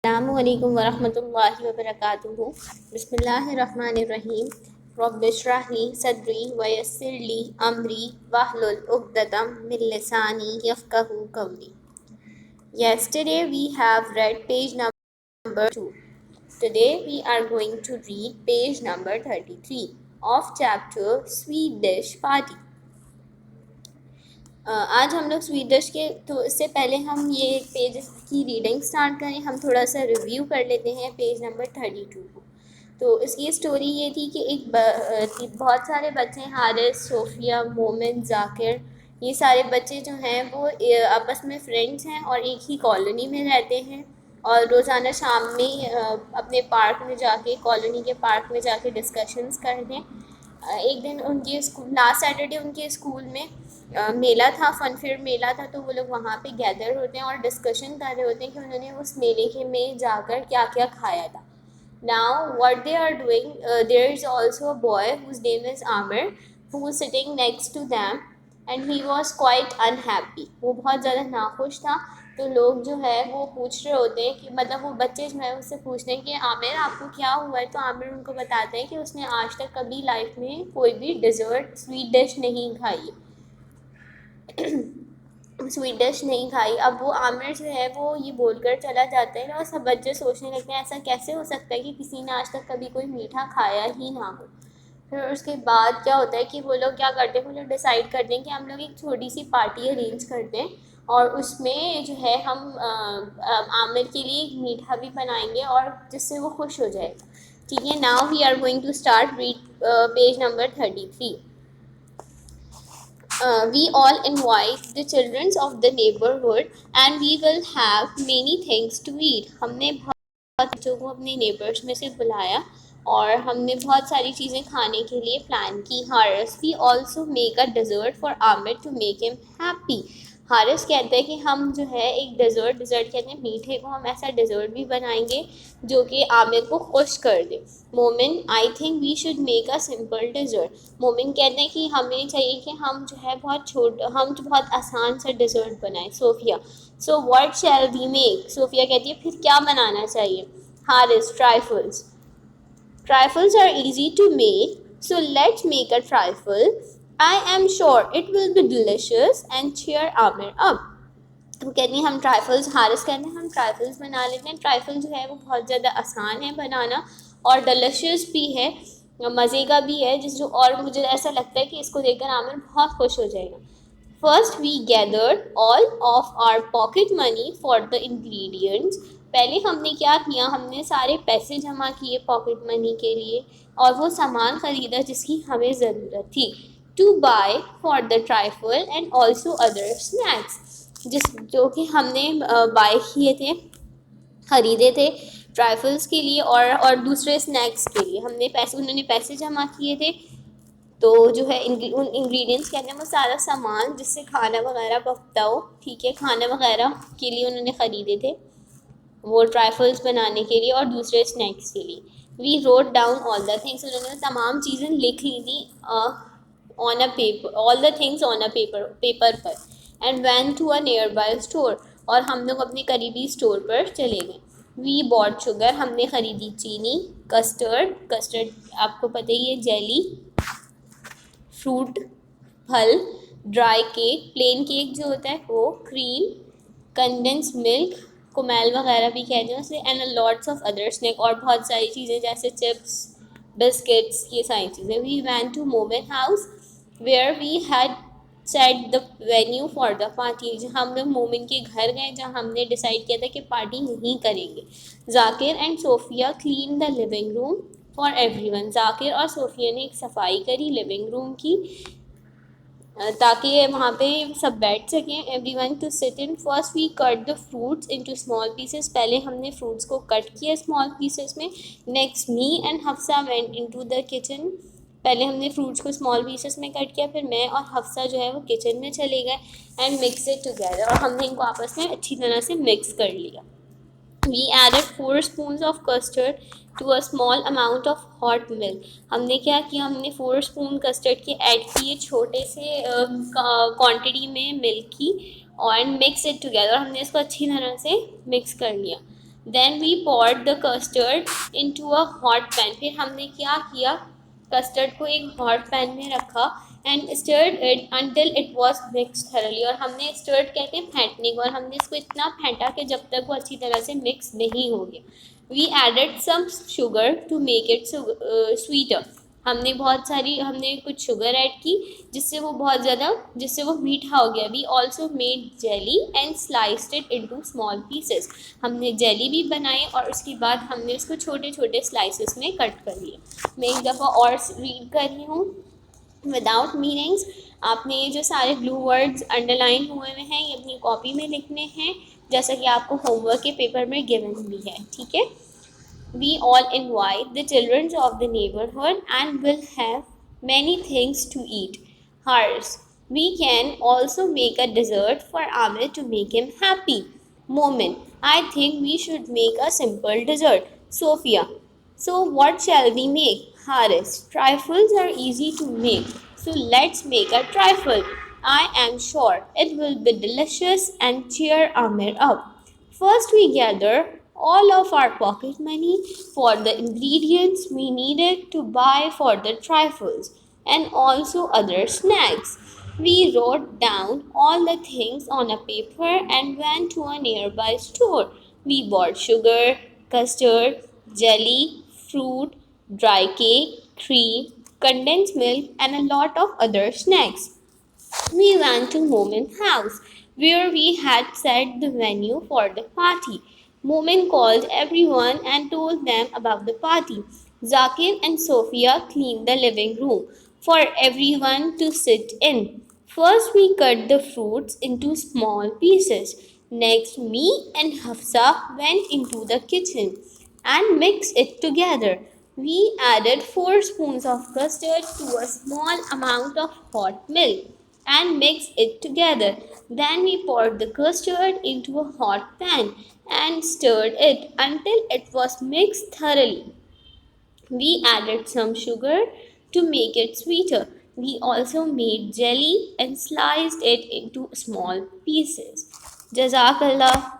अस्सलामुअलैकुम वरहमतुल्लाहि वबरकातुहू। बिस्मिल्लाहिर्रहमानिर्रहीम। रब्बिश्रह ली सदरी वयस्सिर ली अमरी वहलुल उक़दतम मिन लिसानी यफ़क़हू क़ौली। Yesterday we have read page number 2. Today we are going to read page number 33 of chapter Sweet Dish Party. आज हम लोग स्वीट डिश के, तो इससे पहले हम ये पेज की रीडिंग स्टार्ट करें, हम थोड़ा सा रिव्यू कर लेते हैं पेज नंबर 32 को। तो इसकी स्टोरी ये थी कि बहुत सारे बच्चे, हारिस, सोफिया, मोमिन, जाकिर, ये सारे बच्चे जो हैं वो आपस में फ्रेंड्स हैं और एक ही कॉलोनी में रहते हैं और रोज़ाना शाम में अपने पार्क में जाके, कॉलोनी के पार्क में जाके डिस्कशंस करते हैं। एक दिन उनके स्कूल, लास्ट सैटरडे उनके स्कूल में मेला था, फन फेयर मेला था, तो वो लोग वहाँ पे गैदर होते हैं और डिस्कशन कर रहे होते हैं कि उन्होंने उस मेले के में जाकर क्या क्या खाया था। Now what they are doing, there is also a boy whose name is Aamir who was sitting next to them and he was quite unhappy. वो बहुत ज़्यादा नाखुश था। तो लोग जो है वो पूछ रहे होते हैं कि, मतलब वो बच्चे जो है उससे पूछते हैं कि आमिर आपको क्या हुआ है। तो आमिर उनको बताते हैं कि उसने आज तक कभी लाइफ में कोई भी डिज़र्ट स्वीट डिश नहीं खाई, स्वीट डिश नहीं खाई। अब वो आमिर जो है वो ये बोलकर चला जाता है और सब बच्चे सोचने लगते हैं ऐसा कैसे हो सकता है कि किसी ने आज तक कभी कोई मीठा खाया ही ना हो। फिर उसके बाद क्या होता है कि वो लोग क्या करते हैं, वो लोग डिसाइड करते हैं कि हम लोग एक छोटी सी पार्टी अरेंज करते हैं और उसमें जो है हम आमिर के लिए एक मीठा भी बनाएंगे और जिससे वो खुश हो जाएगा। ठीक है, now we are going to start read page number 33. We all invite the children of the neighborhood and we will have many things to eat. हमने बहुत बच्चों को अपने नेबर्स में से बुलाया और हमने बहुत सारी चीज़ें खाने के लिए प्लान की। Haris, we also make a dessert for Aamir to make him happy. Haris कहते हैं कि हम जो है एक डेजर्ट कहते हैं मीठे को, हम ऐसा डेजर्ट भी बनाएंगे जो कि आमिर को खुश कर दे। Momin, I think we should make a simple dessert. Momin कहते हैं कि हमें चाहिए कि हम जो है हम जो बहुत आसान सा डेजर्ट बनाएं। Sophia, so what shall we make. Sophia कहती है फिर क्या बनाना चाहिए। Haris, ट्राइफल्स, trifles are easy to make, so let's make a trifle. I am sure it will be delicious and cheer Amir up. तो कहती हैं हम ट्राइफल्स, हारिस कहते हैं हम ट्राइफल्स बना लेते हैं। ट्राइफल जो है वो बहुत ज़्यादा आसान है बनाना और डिलिशियस भी है, मज़े का भी है, और मुझे ऐसा लगता है कि इसको देखकर आमिर बहुत खुश हो जाएगा। First we gathered all of our pocket money for the ingredients. पहले हमने क्या किया, हमने सारे पैसे जमा किए पॉकेट मनी के लिए और वो सामान ख़रीदा जिसकी हमें ज़रूरत थी। To buy for the trifle and also other snacks, जो कि हमने बाय किए थे, ख़रीदे थे ट्राइफल्स के लिए और दूसरे स्नैक्स के लिए। उन्होंने पैसे जमा किए थे। तो जो है उन इंग्रेडिएंट्स कहते हैं वो सारा सामान जिससे खाना वगैरह पकता हो, ठीक है, खाना वगैरह के लिए उन्होंने ख़रीदे थे वो ट्राइफल्स बनाने के लिए और दूसरे स्नैक्स के लिए। We wrote down all the things, उन्होंने तमाम चीज़ें लिख ली थी on a paper, all the things on a paper पर। And went to a nearby store, और हम लोग अपने करीबी स्टोर पर चले गए। वी बॉट शुगर, हमने ख़रीदी चीनी। कस्टर्ड आपको पता ही है, जेली, फ्रूट, फल, ड्राई केक, प्लेन केक जो होता है वो, क्रीम, कंडेंस मिल्क, कुमेल वगैरह भी कहते हैं उसे, and lots of other snack, और बहुत सारी चीज़ें जैसे चिप्स, बिस्किट्स, ये सारी चीज़ें। We went to Momin house where we had set the venue for the party, जहाँ हम लोग मोमिन के घर गए जहाँ हमने डिसाइड किया था कि पार्टी यहीं करेंगे। Zakir and Sophia clean the living room for everyone, Zakir और सोफिया ने एक सफाई करी लिविंग रूम की ताकि वहाँ पे सब बैठ सकें। Everyone to sit in. First we cut the fruits into small pieces, पहले हमने फ्रूट्स को कट किया स्मॉल पीसेस में। Next me and Hafsa went into the kitchen, पहले हमने फ्रूट्स को स्मॉल पीसेस में कट किया, फिर मैं और हफ्सा जो है वो किचन में चले गए। एंड मिक्स इट टुगेदर, और हमने इनको आपस में अच्छी तरह से मिक्स कर लिया। We added 4 spoons of custard to a small amount of hot milk. हमने क्या किया, हमने 4 स्पून कस्टर्ड के ऐड किए छोटे से क्वांटिटी में मिल्क की, और मिक्स इट टुगेदर, हमने इसको अच्छी तरह से मिक्स कर लिया। Then we poured the custard into a hot pan. फिर हमने क्या किया, कस्टर्ड को एक हॉट पैन में रखा and stirred it until it was mix thoroughly. और हमने स्टर्ड कहते हैं फेंटने को, और हमने इसको इतना फेंटा कि जब तक वो अच्छी तरह से मिक्स नहीं हो गया। We added some sugar to make it sweeter. हमने कुछ शुगर ऐड की जिससे वो मीठा हो गया। We also made jelly and sliced it into small pieces. हमने जेली भी बनाई और उसके बाद हमने इसको छोटे छोटे स्लाइसेस में कट कर लिया। मैं एक दफ़ा और रीड कर रही हूँ विदाउट मीनिंग्स। आपने ये जो सारे ब्लू वर्ड्स अंडरलाइन हुए हुए हैं ये अपनी कॉपी में लिखने हैं, जैसा कि आपको होमवर्क के पेपर में गिवन भी है, ठीक है। We all invite the children of the neighborhood and will have many things to eat. Hers. We can also make a dessert for Amir to make him happy. Moment. I think we should make a simple dessert. Sophia. So what shall we make? Haris. Trifles are easy to make. So let's make a trifle. I am sure it will be delicious and cheer Amir up. First, we gather all of our pocket money for the ingredients we needed to buy for the trifles and also other snacks. We wrote down all the things on a paper and went to a nearby store. We bought sugar, custard, jelly, fruit, dry cake, cream, condensed milk, and a lot of other snacks. We went to Momin's house, where we had set the venue for the party. Momin called everyone and told them about the party. Zakir and Sophia cleaned the living room for everyone to sit in. First, we cut the fruits into small pieces. Next, me and Hafsa went into the kitchen and mixed it together. We added 4 spoons of custard to a small amount of hot milk and mixed it together. Then we poured the custard into a hot pan and stirred it until it was mixed thoroughly. We added some sugar to make it sweeter. We also made jelly and sliced it into small pieces. Jazakallah.